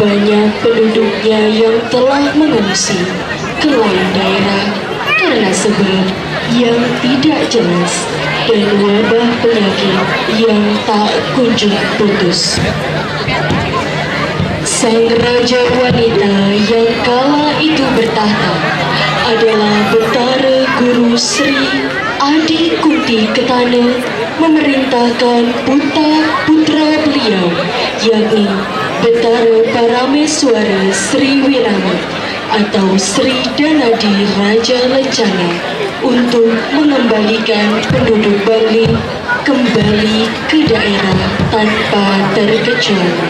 Banyak penduduknya yang telah mengungsi ke lain daerah karena sebab yang tidak jelas dan wabah penyakit yang tak kunjung putus. Sang raja wanita yang kala itu bertahta adalah Betara Guru Sri Adi Kunti Ketana, memerintahkan putra beliau yakni Betara Parameswara Sri Wirama atau Sri Danadi Raja Lencana untuk mengembalikan penduduk Bali kembali ke daerah tanpa terkecuali.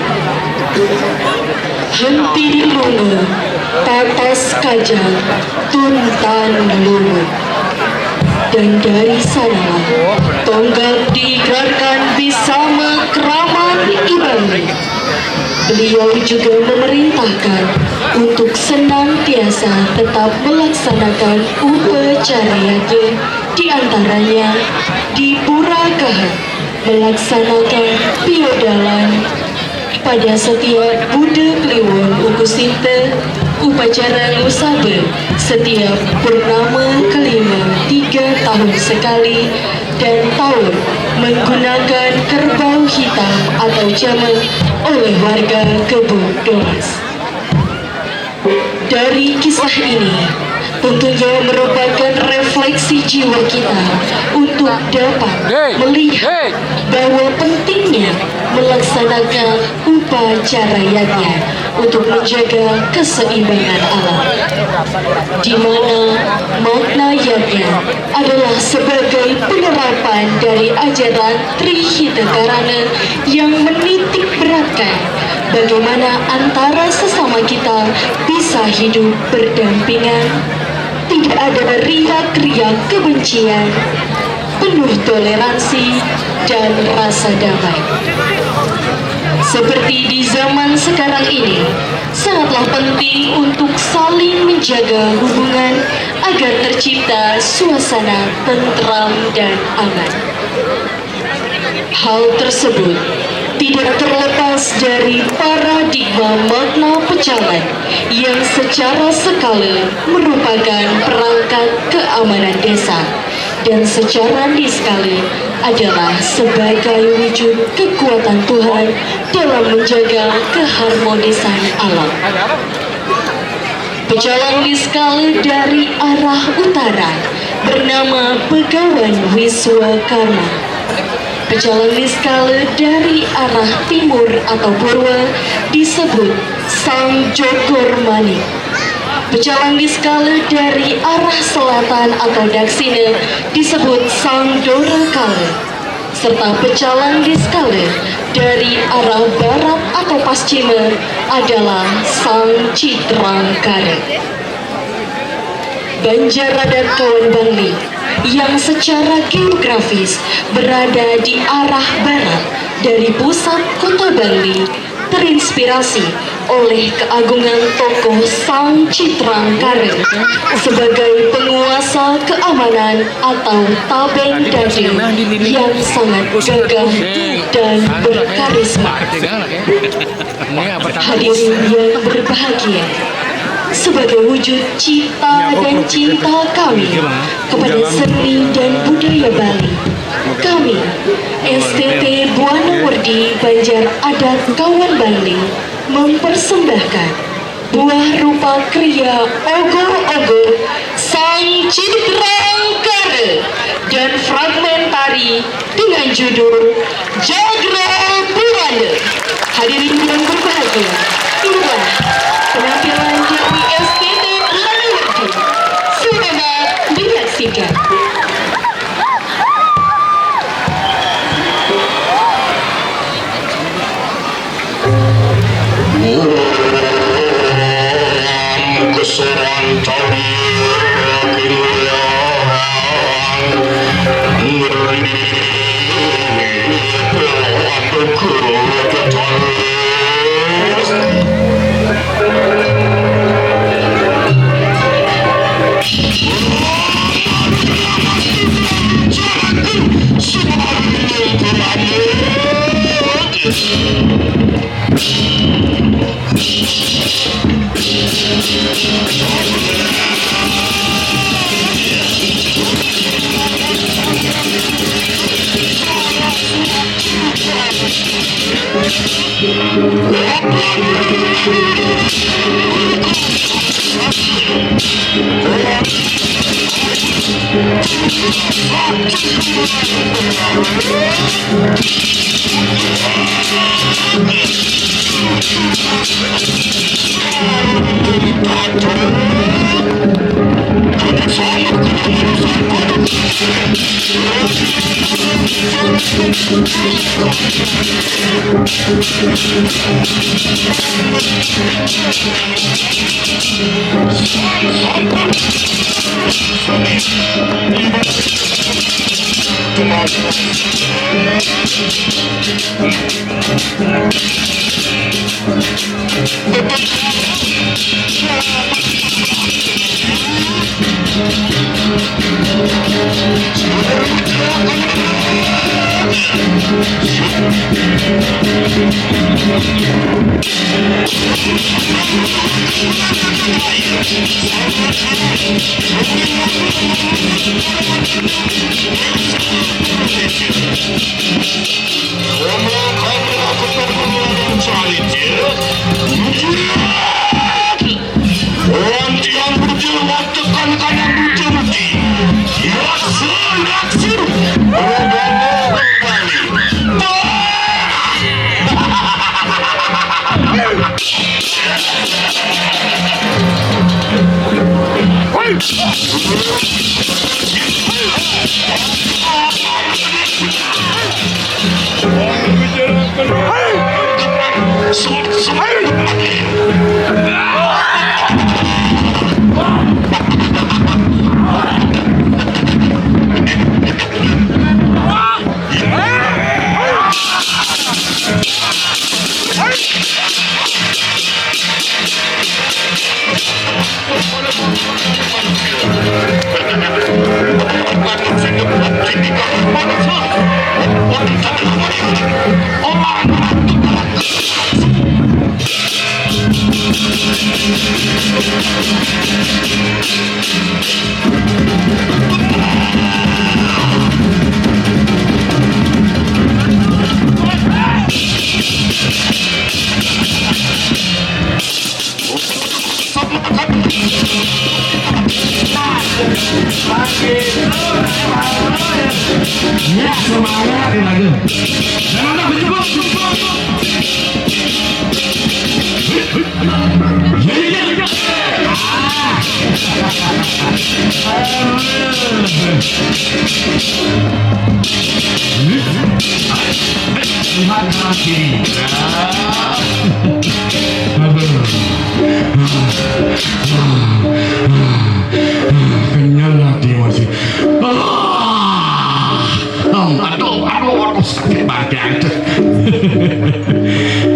Henti lunga, tatas kajang, tuntan lunga. Dan dari sanalah tonggak digerakkan bersama keramat Ibali. Beliau juga memerintahkan untuk senantiasa tetap melaksanakan upacaranya, di antaranya di Purakahan melaksanakan piodalan pada setiap Buddha Kliwon Ukusinta, upacara Musaba setiap purnama kelima 3 tahun sekali dan tahun menggunakan kerbau hitam atau jamak oleh warga Kebun Dolas. Dari kisah ini, tentunya merupakan refleksi jiwa kita untuk dapat melihat bahwa pentingnya melaksanakan upacara yatnya untuk menjaga keseimbangan alam, di mana makna yatnya adalah sebagai penerapan dari ajaran Trihita Karana yang menitik beratkan bagaimana antara sesama kita bisa hidup berdampingan, tidak ada riak-riak kebencian, penuh toleransi dan rasa damai. Seperti di zaman sekarang ini, sangatlah penting untuk saling menjaga hubungan agar tercipta suasana tentram dan aman. Hal tersebut tidak terlepas dari paradigma makna pecalan yang secara skala merupakan perangkat keamanan desa dan secara diskala adalah sebagai wujud kekuatan Tuhan dalam menjaga keharmonisan alam. Pecalang diskala dari arah utara bernama Begawan Wiswakarma. Pecalang diskala dari arah timur atau purwa disebut Sang Jogor Manik. Pecalang diskala dari arah selatan atau daksina disebut Sang Dorakala. Serta pecalang diskala dari arah barat atau paschima adalah Sang Citrangkara. Banjaradat Kawan Bangli yang secara geografis berada di arah barat dari pusat kota Bangli terinspirasi oleh keagungan tokoh Sang Citrangkara sebagai penguasa keamanan atau Tabeng Dade yang sangat gagah dan berkarisma. Hadirin yang berbahagia, sebagai wujud cita dan cinta kami kepada seni dan budaya Bali, kami, STT Buana Werdi Banjar Adat Kawan Bangli, mempersembahkan buah rupa kriya Ogor-Ogor Sang Citrangkara dan fragmen tari dengan judul Jagral Buana. Hadirin yang berbahagia, inilah penampilan dari STT Buana Werdi. Selamat menyaksikan. Keseran tali Ya, semangat lagi. Dan anda berjumpa. Tuhan kasih. Kenyang hati masih. Aduh, sakit banget.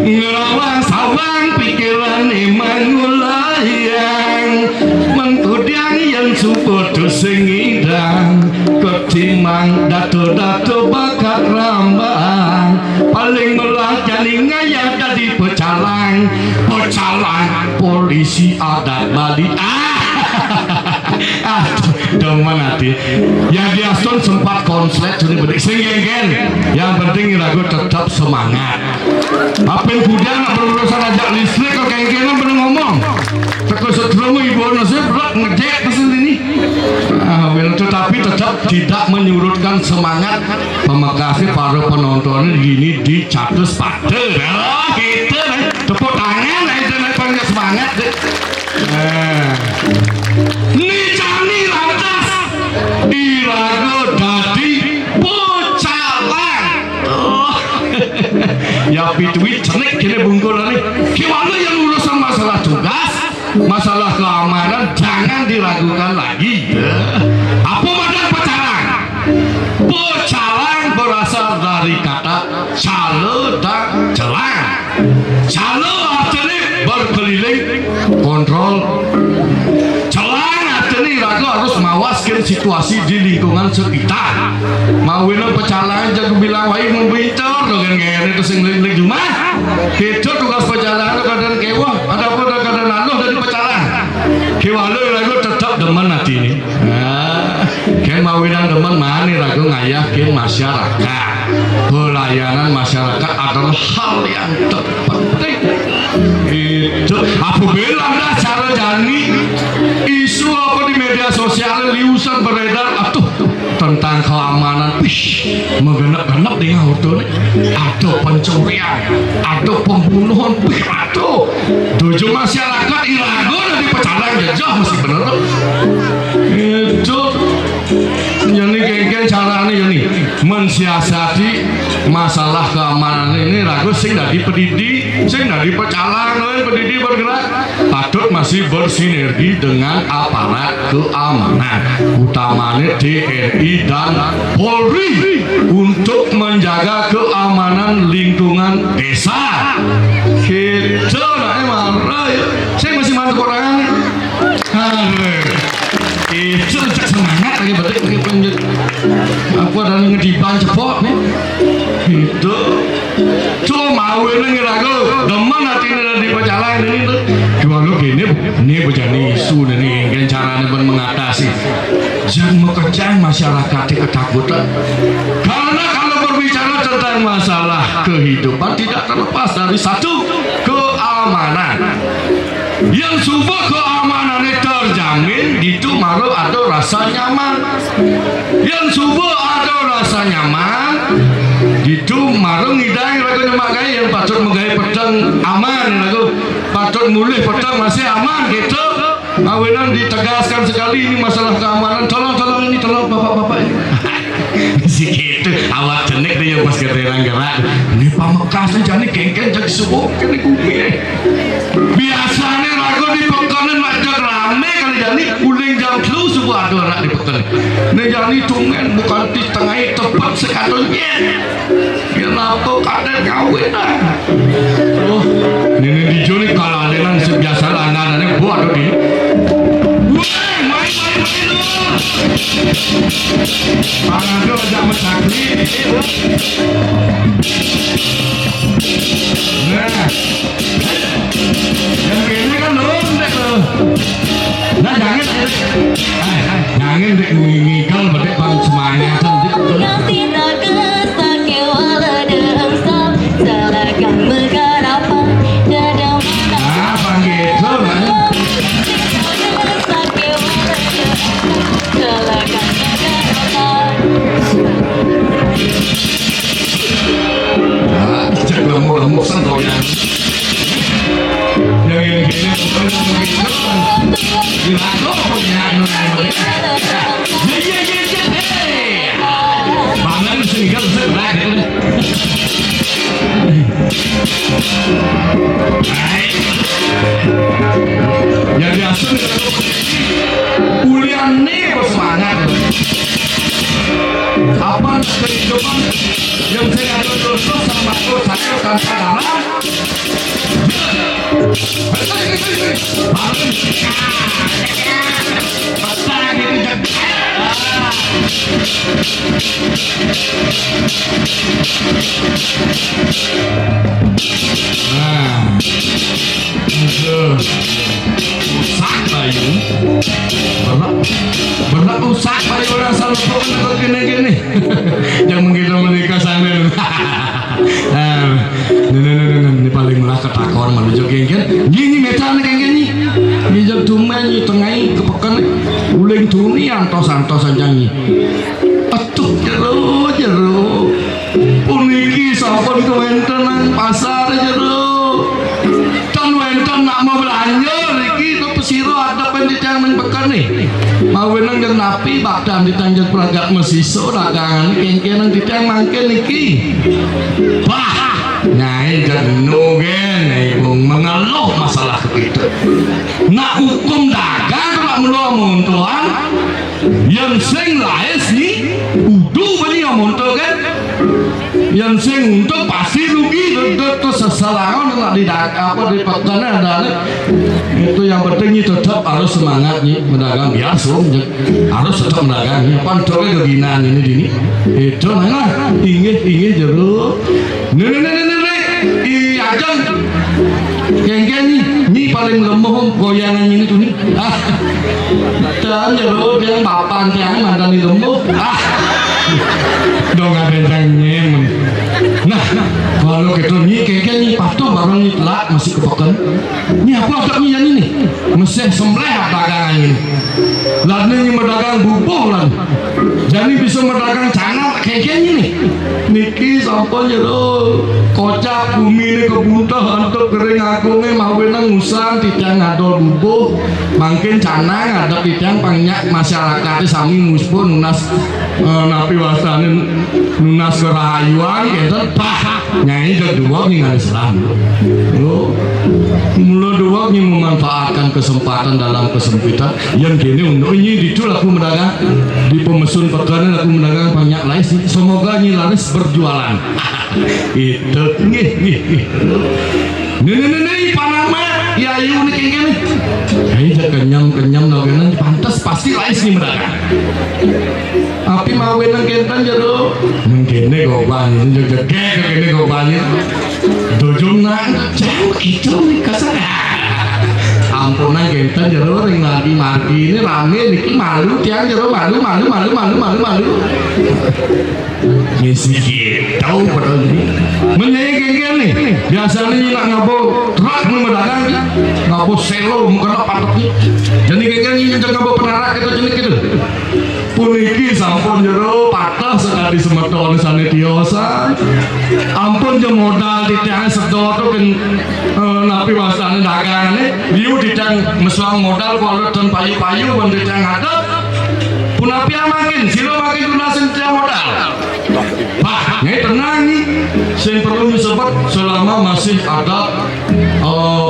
Ngelawan sawang pikiran emang ngulayang, mengkudiang yang support sing idang, ketimbang dato-dato bakat rambang, paling melajani ngayat dari pecalang polisi adat Bali. Teman hati yang diason sempat konslet jadi bedik singgen. Yang penting ragu tetap semangat. Apel kuda nggak berurusan ajak listrik kok kayak gini belum ngomong. Terus setelah ibu nasi berat ngejek pesan ini. Tetapi tetap tidak menyurutkan semangat pemakasih para penonton gini di catus pada. Gitu tepuk tangan itu naik semangat deh. Nicani lantas dirago dadi pocalan. Ya pituit cenek kini bungkulan nih. Gimana yang urusan masalah tugas, masalah keamanan jangan diragukan lagi. Apa badan pocalan? Pocalan berasal dari kata calo dan celang. Calo artinya berkeliling, kontrol. Ragu harus mawaskan situasi di lingkungan sekitar. Mawinang pecalangan jago bilang wahai membincar dengan gaya itu sing-sing cuma itu tugas pecalangan kadang kewah ada pun kadang lalu dari pecalangan kewalu ragu tetap demen hati ini. Kan mawinang demen mana ragu ngayakin masyarakat. Pelayanan masyarakat adalah hal yang terpenting. Itu apabila ada cara jani isu apa di media sosial liusan beredar tentang keamanan, menggenap-genap di ngautur ada pencurian, ada pembunuhan, tujuh masyarakat irago dan di pecalang jajah masih bener itu jadi kayak cara ini mensiasati masalah keamanan ini ragu sing dari pendidik, sing dari pecalang, pendidik bergerak patut masih bersinergi dengan aparat keamanan utamanya TNI dan Polri untuk menjaga keamanan lingkungan desa. Kita emang saya masih mantu orang itu cek semangat lagi berarti pakai penjut aku ada ngediban cepok nih itu cuma mau ini ngeragu demen hati ini di pecalang ini tuh cuma lu gini ini bejani isu nih kan caranya pun mengatasi jangan mengekang masyarakat ketakutan karena kalau berbicara tentang masalah kehidupan tidak terlepas dari satu keamanan yang sebuah keamanan terjamin itu malu ada rasa nyaman yang sebuah ada rasa nyaman itu malu ngidai lagu nemakai yang patut menggai pedang aman lagu patut mulih pedang masih aman gitu awenan ditegaskan sekali ini masalah keamanan tolong ini tolong bapak-bapak si gitu awak cenik dia pas keterang gerak ini pamekasan jadi kengkeng jadi subuh kena kumpir biasanya lagu di pekanan macam rame kali jadi uling jam flu sebuah ada anak di pekanan ini jadi tungen bukan di tengah tepat sekatunya kenapa kadang kawin oh ini di Juni kalau ada yang sebiasa langganannya buat ada di main Panado aja mesakit nah yang kayaknya kan londek loh nah jangan dek ngigel berarti bang semuanya lemu sentonya yang gini dilaku punya bangun sehingga sebelah yang biasa kuliah nih bersemangat apa kehidupan yang saya ada terus sama aku saya tanpa dalam usak bayu berat usak bayu orang selalu pokoknya gini yang mengira menikah sana ini paling melah ketakon menuju genggen gini metan genggen ini jauh tumen ini tengai kepekan uling tuni antos saja ini atuh jero puniki sahabat kewenten nang pasar jero tan wenten nak mau belanja niki itu pesiro ada pendidikan menbekan nih mau wenang jeung napi bakdan ditanjak peragak mesiso dagangan kengken nang ditang mangke niki bah nyai jenuh gen ibu mengeluh masalah itu nak hukum dagang nak meluang tuan yang sing laes nih udah banyak montok kan yang sing untuk pasti rugi itu sesalangan nak apa di pekanan ada itu yang penting tetap harus semangat nih mendagang biasa harus tetap mendagang pantoknya keginan ini itu nah ingin jeruk nih ajang geng ini paling lemah goyangan ini tuh nih dan jeruk yang papan yang mantan di lemah dong ada yang nyemen nah kalau gitu nih kayaknya nih patuh barang nih telak masih kepekan ini apa agak nih ini mesin sembelih dagangan ini lalu ini mendagang bubuk lah jadi bisa mendagang canal kayaknya nih niki sampai jero kocak bumi ini kebuntah untuk kering agungnya mau benang usang tidak ngadol bubuk makin canang ada tidak banyak masyarakatnya sami muspun nunas napi wasanin nunas kerayuan gitu bah nyai kedua nih nggak Islam mula dua nih memanfaatkan kesempatan dalam kesempitan yang gini untuk ini itu aku mendagang di pemesun pekanan aku mendagang banyak lain semoga ini laris berjualan itu nih panama ya ayu nih kayak gini. Hei, kenyam nawenan pantas pasti lais nih mereka. Api mawenan kentan jero. Mungkin kok banyak juga kene kok banyak. Dojonan jauh itu nih kasar. Ampunan kentan jero ring lagi ini rame niki malu tiang jero malu. Misi tahu padahal ini. Menyai kayak nih. Biasanya nak ngabo truk memedagang, ngabo selo mungkin patoknya. Jadi kayak gini ngabo penarak itu jenis gitu. Puniki sampun jero patah sekali semeton sane tiosa. Ampun je modal di tiang sedot kan napi wasane dagangane, liu di tiang meslang modal kalau dan payu-payu ban di tiang hadap. Punapi makin, silo makin lunasin tiang modal. Pak, ini tenang nih. Saya perlu disebut selama masih ada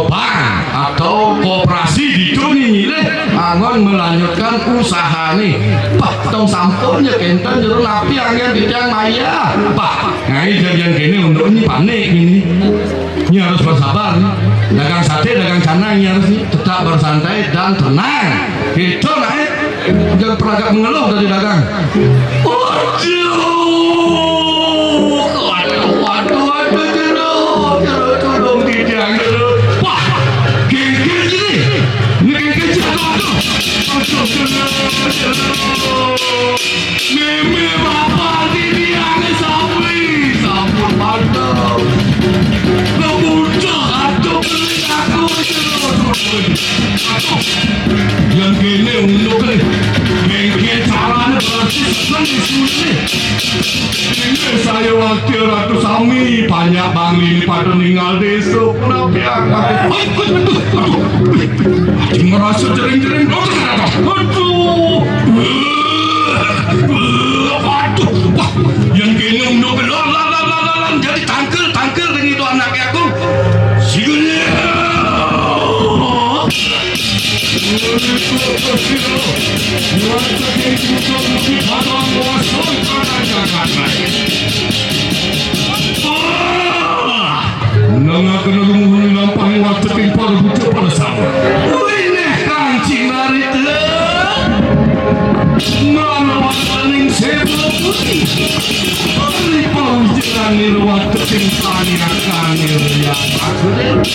bank atau koperasi di dunia angon melanjutkan usaha nih. Pak, tong sampunnya kentan jero napi angin di tiang maya. Pak, nah ini jadian gini untuk ini panik ini. Ini harus bersabar nih. Dagang sate, dagang canang ini harus nih tetap bersantai dan tenang. Itu naik. Jangan peragak mengeluh dari dagang. Waduh, jero di tiang jero. Wah, geng-geng gini. Ini geng-geng jero. Meme bapak di tiang sampun mantap. Kemudian aduh beli aku jero. Yang gini untuk geng-geng caranya berarti sulit. Ini saya wakil Ratu Sami banyak bangli pada ninggal desa kenapa ya ngerasa jering-jering aduh wah yang gini untuk jadi tangkel dengan itu anaknya aku sigurnya Nanga kena lumuhuni lampang waktu timpal bujuk pada sama. Wih kancing dari itu. Mana wasaning sebelum putih. Ini panjangan waktu timpal yang kanil yang aku deh.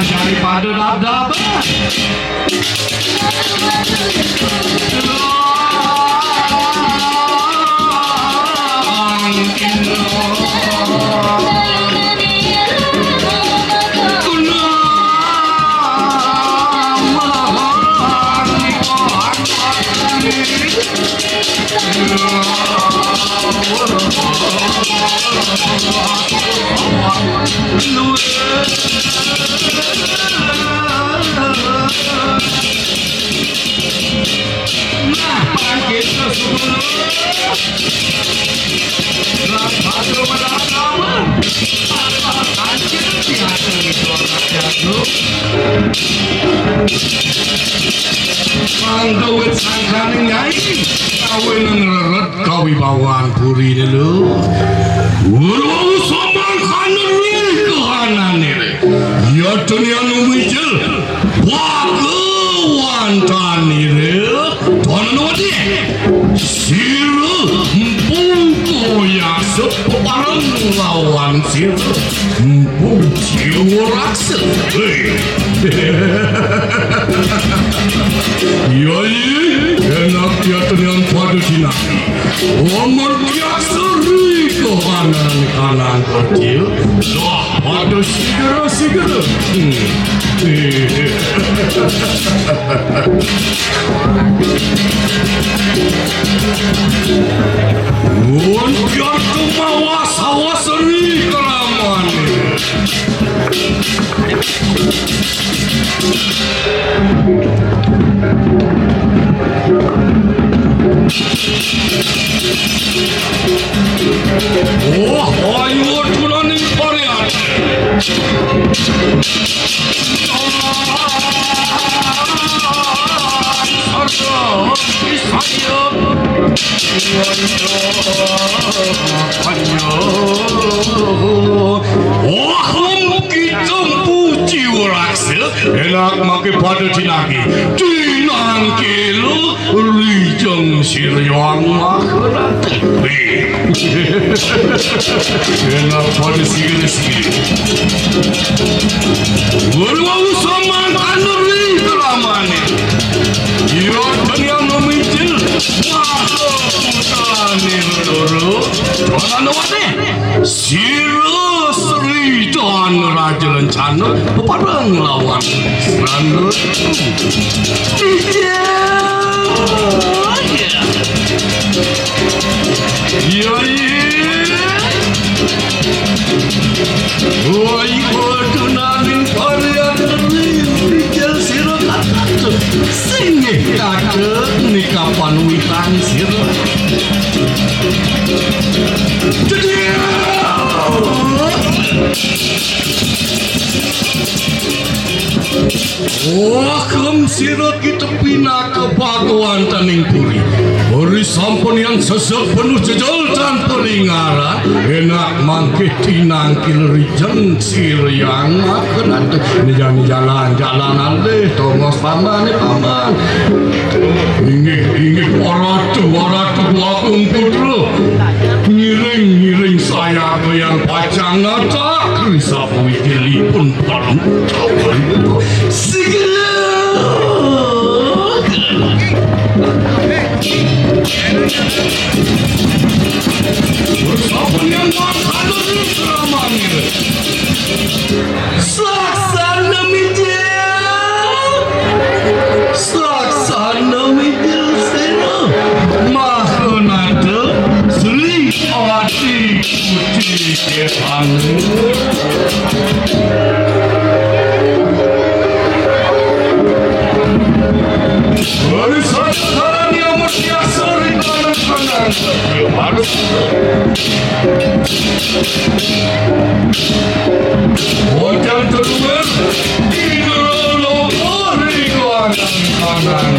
Daripada dap-dap Sangkawit sangkaning nyai kawin ngereret kawibawaan puri dulu walau sombong kaneri kehanan ini ya dunia numijel wakawantan ini tuan wadi siru mpungko ya separang lawan siru mpung jiwa raksa Yai, enak dia dengan pada dinami. Omor biasa ke kanan kecil. Dah pada segera. Biar cuma was-was kelamaan. Ayo tunaning parian. Enak make pada dinagi dinangkil rijeng siryang makrat enak pada sigil walau sama kanuri kelamane iya dunia nomicil makhlukane loro ana wate siru sri dan raja lencana pepadang lawan Randut Wai wadunaning parian rijal sira kakak singih kakek nikapan witan sira Kem sirot kita pina ke baguan taning puri beri sampun yang sesek penuh jejol dan peringara enak mangkih tinangkil rijeng siryang makenat ini jalan-jalan deh tongos paman ingin waratu wakung dulu ngiring saya ke yang pacang ngata krisap wikilipun paling bersama yang makan dari seramang ini Saksana mijil sena mahonate seling ati putih kehan Sekarang yang bersiasa ringan harus Hotel terluar tidur lomor di kanan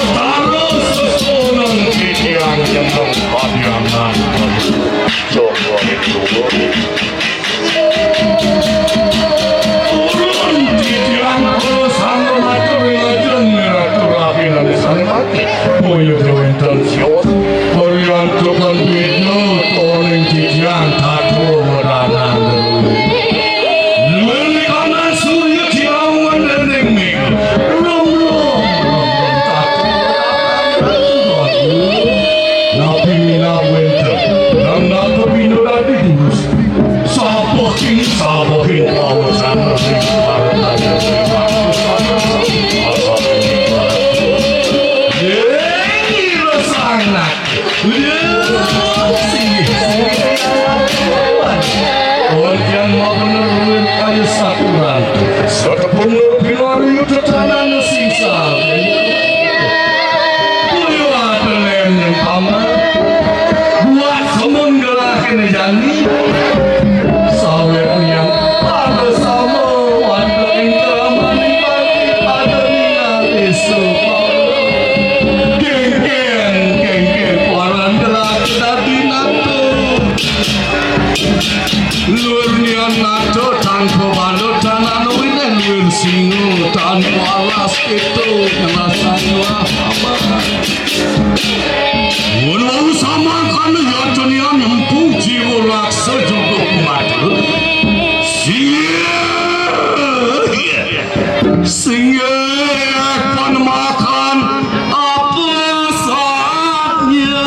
Taruh sesuatu yang yang yo dewenten siot Orian tukang video toning jijian tato meranan Luli kanan surya ciawan dening minggu Rom Nabi mina winter Dan nato bino dati dus Sabohin kawasan ring partai Orjan mau benerin kayu saturan Setepung lebih lari tetanan sisa Kuyu ada lem yang kamar Buat semun gerakin jani Sawet yang ada sama Wanda yang keramani pagi Ada niat esok Geng-geng Waran gerak tadi nato Lurnya nato tanpa balot tanah nuinen wir singo tanpa alas itu ngerasanya apa walau sama kan ya dunia nyempung jiwa laksa juga kumatu singa akan makan apa saatnya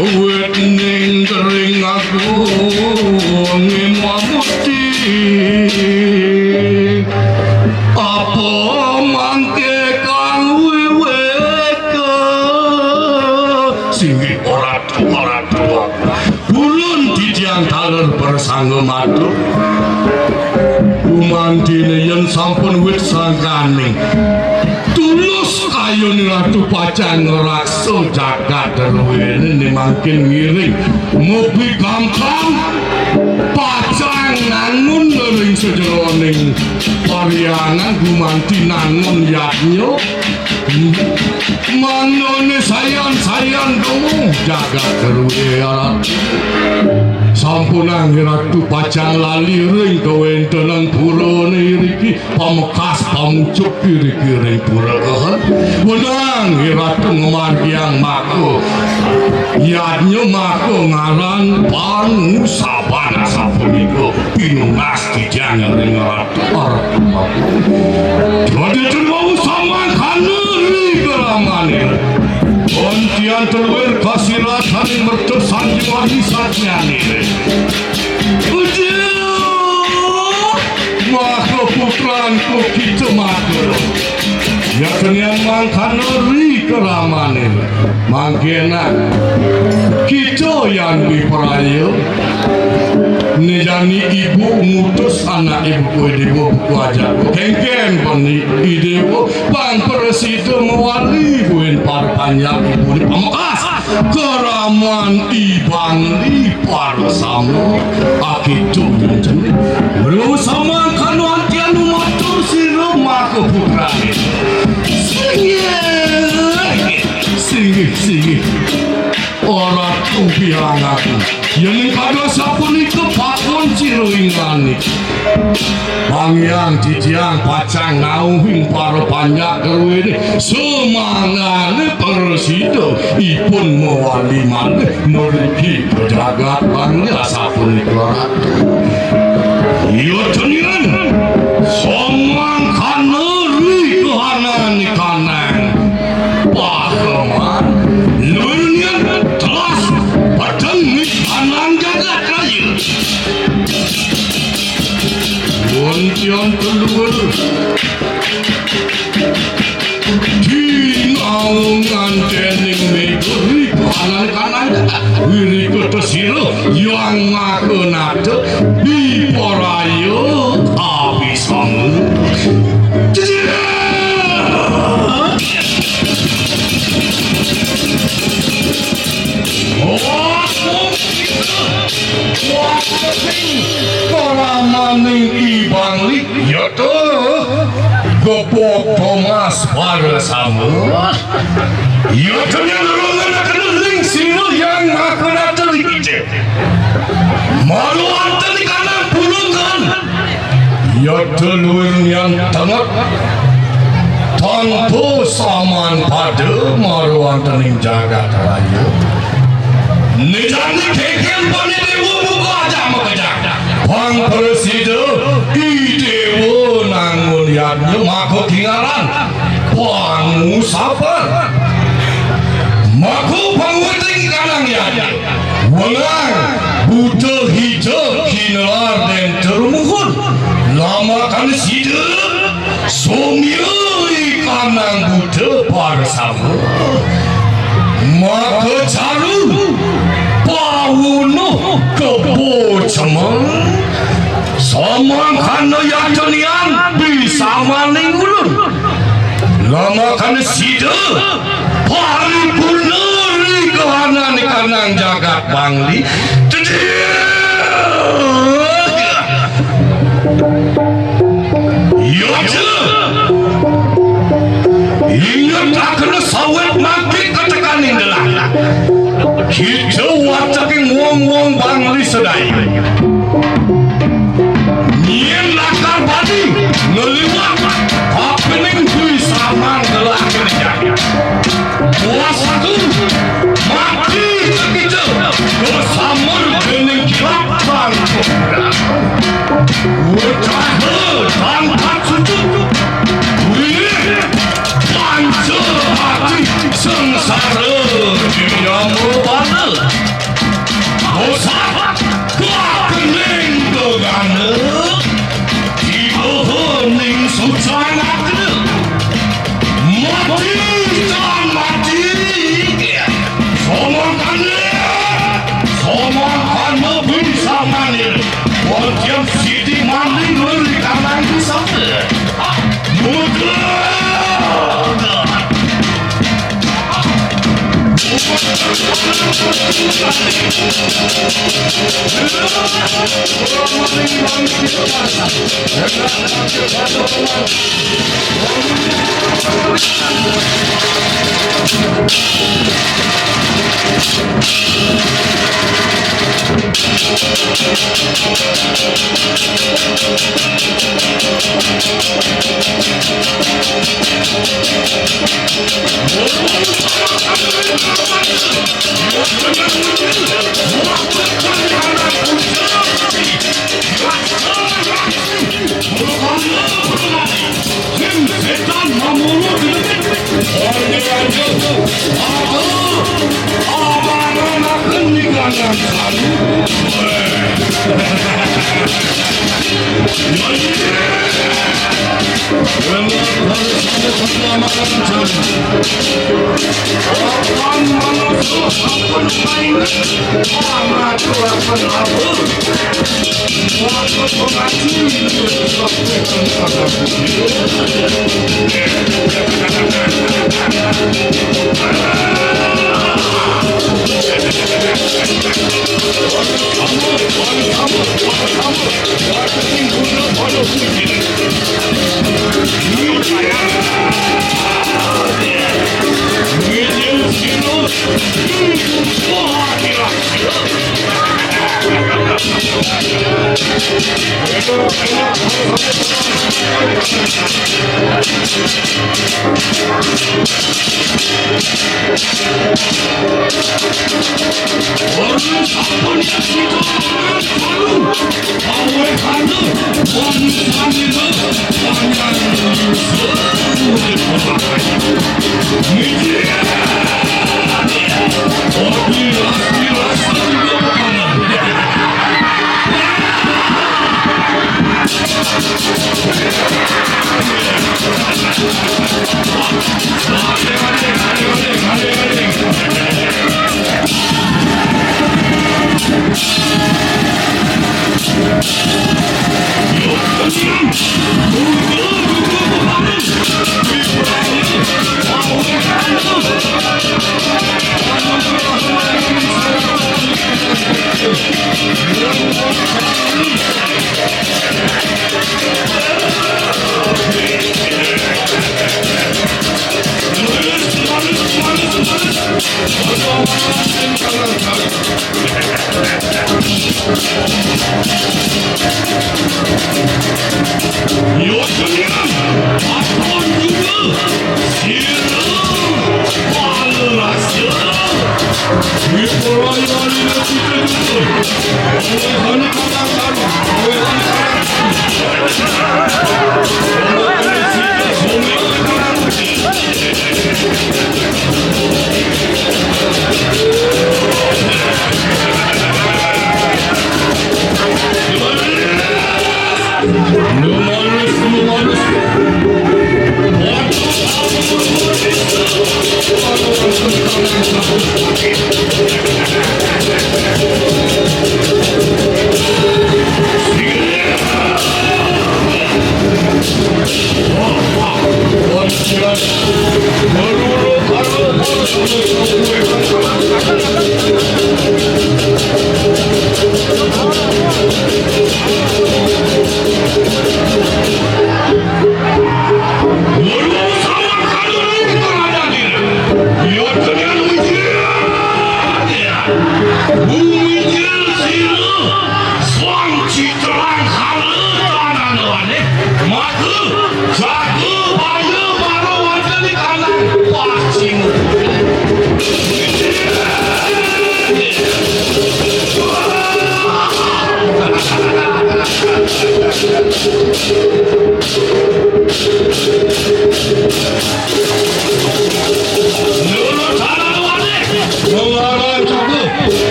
Wetning kering aku ngimamuti apa mangke kang weweke singgi ora tua ulun didiang taler bersangga madu umantine yen sampun wit sangkaning tulus kayu ni ratu pacang rakso jagat derwene makin ngiring ngopi gampang pacang nangun nering sejeroning pariangan gumanti nangun yaknyo manone sayan dong jagat derwene sampunang ratu pacang lali ring kawentenan pura niriki pamekas pamucuk kiri-kiri pura kahan menang ratu ngemargiang mako yadnya mako ngaran pangusaban sapuniko pinungas dijang ring ratu aratu mako jadi terbawa sama kanuri kelamanir Ontian terwer kasirat hari mertesan jiwa hisatnya nih Maka putranku kita maka Ya kenyan mangkan ri keramanin Mangkena Kita yang diperayu Nejani ibu ngutus anak ibu ibu aja Kengken peni idewo Bang Presiden mewali buin parpanyak ibu di pamakas Keraman ibang lipar sama Akitu jenis Belum sama kanuan tian umatur si rumah keputrani Singi Orang tumpiang aku Yang kada sapun itu pakon ciruingani Pangyang jijiang pacang ngauhing para banyak kerwini Semangane persido Ipun mewali mane Meriki pejagat bangnya sapun itu Iya tenian Somang kaneri kehanan ikanang Pahaman Lunian telas Padang ikanang jagat raya Ontian telur Dinaungan tening megeri kanan Wiri ketesiro yang ngaku nado Di porayo habis bangun Para maning ibang lik ya tuh Gepok Thomas Parasama. Ya ternyata akan ling sino yang makna terikit. Malu antar di kanan pulungan. Ya telur yang tengah. Tanpa saman pada malu antar jagat raya. Nijani keken pani dewa buka aja makanya. Bang Presiden idewo nangun yadnya mako tinggalan. Bang Musafar. Mako pangweting kanang yadnya. Wengang buta hijau kinelar dan termuhun. Lama kan sida. Somioi kanang buta parsama. Maka caru pauno kebocemang samang kana yatonian bisa maling ulun lama kana sida paripurna ri kahanan kanang jagat bangli ingat akan sawet mati ketekanin delah kita wacaking wong-wong bangli sedai nien lakar badi ngeliwat happening kui saman delah kerja puasa tu mati kita bersamur dengan kilap bangku wajah tanpa sujud hati sengsara dunia mubana bosan kening kegana tiba hening susah ngakna mati dan mati somong kan bisa manir wajib sidi mandi ngeri kanan disana mudah